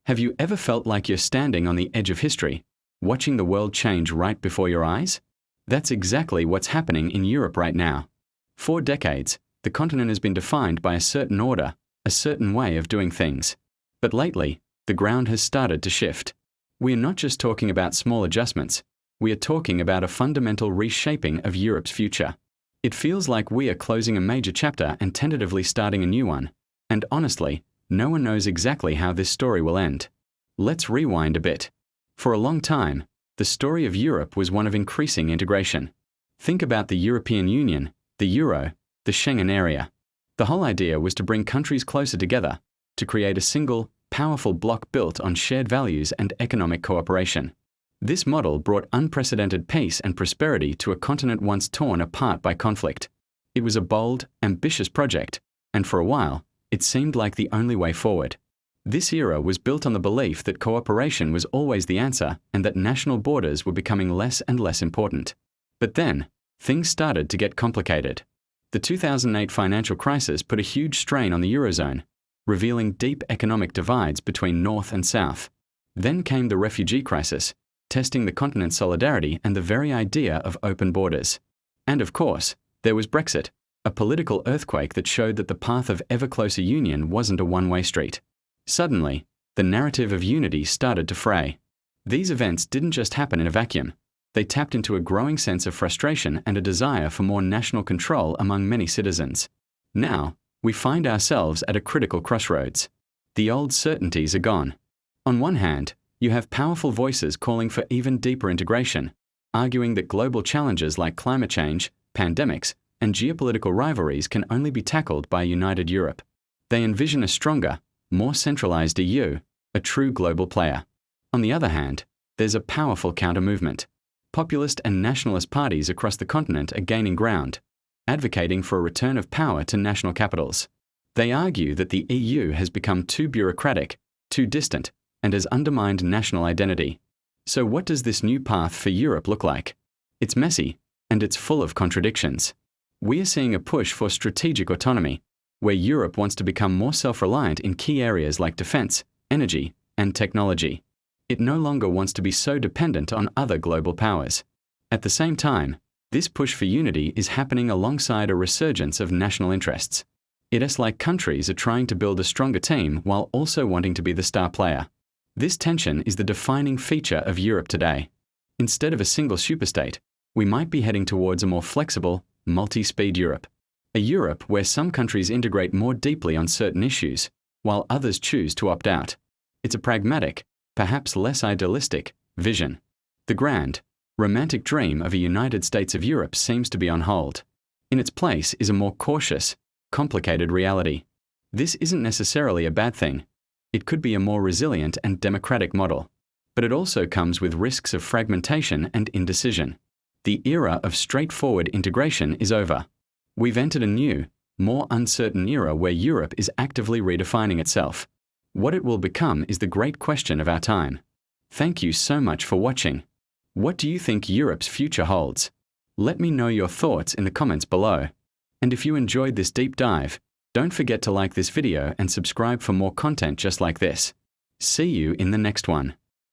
Have you ever felt like you're standing on the edge of history, watching the world change right before your eyes? That's exactly what's happening in Europe right now. For decades, the continent has been defined by a certain order, a certain way of doing things. But lately, the ground has started to shift. We are not just talking about small adjustments, we are talking about a fundamental reshaping of Europe's future. It feels like we are closing a major chapter and tentatively starting a new one. And honestly, no one knows exactly how this story will end. Let's rewind a bit. For a long time, the story of Europe was one of increasing integration. Think about the European Union, the Euro, the Schengen area. The whole idea was to bring countries closer together, to create a single, powerful bloc built on shared values and economic cooperation. This model brought unprecedented peace and prosperity to a continent once torn apart by conflict. It was a bold, ambitious project, and for a while, it seemed like the only way forward. This era was built on the belief that cooperation was always the answer and that national borders were becoming less and less important. But then, things started to get complicated. The 2008 financial crisis put a huge strain on the Eurozone, revealing deep economic divides between North and South. Then came the refugee crisis, testing the continent's solidarity and the very idea of open borders. And of course, there was Brexit, a political earthquake that showed that the path of ever closer union wasn't a one-way street. Suddenly, the narrative of unity started to fray. These events didn't just happen in a vacuum. They tapped into a growing sense of frustration and a desire for more national control among many citizens. Now, we find ourselves at a critical crossroads. The old certainties are gone. On one hand, you have powerful voices calling for even deeper integration, arguing that global challenges like climate change, pandemics, and geopolitical rivalries can only be tackled by a united Europe. They envision a stronger, more centralized EU, a true global player. On the other hand, there's a powerful counter-movement. Populist and nationalist parties across the continent are gaining ground, advocating for a return of power to national capitals. They argue that the EU has become too bureaucratic, too distant, and has undermined national identity. So what does this new path for Europe look like? It's messy, and it's full of contradictions. We are seeing a push for strategic autonomy, where Europe wants to become more self-reliant in key areas like defense, energy, and technology. It no longer wants to be so dependent on other global powers. At the same time, this push for unity is happening alongside a resurgence of national interests. It's like countries are trying to build a stronger team while also wanting to be the star player. This tension is the defining feature of Europe today. Instead of a single superstate, we might be heading towards a more flexible, multi-speed Europe. A Europe where some countries integrate more deeply on certain issues, while others choose to opt out. It's a pragmatic, perhaps less idealistic, vision. The grand, romantic dream of a United States of Europe seems to be on hold. In its place is a more cautious, complicated reality. This isn't necessarily a bad thing. It could be a more resilient and democratic model. But it also comes with risks of fragmentation and indecision. The era of straightforward integration is over. We've entered a new, more uncertain era where Europe is actively redefining itself. What it will become is the great question of our time. Thank you so much for watching. What do you think Europe's future holds? Let me know your thoughts in the comments below. And if you enjoyed this deep dive, don't forget to like this video and subscribe for more content just like this. See you in the next one.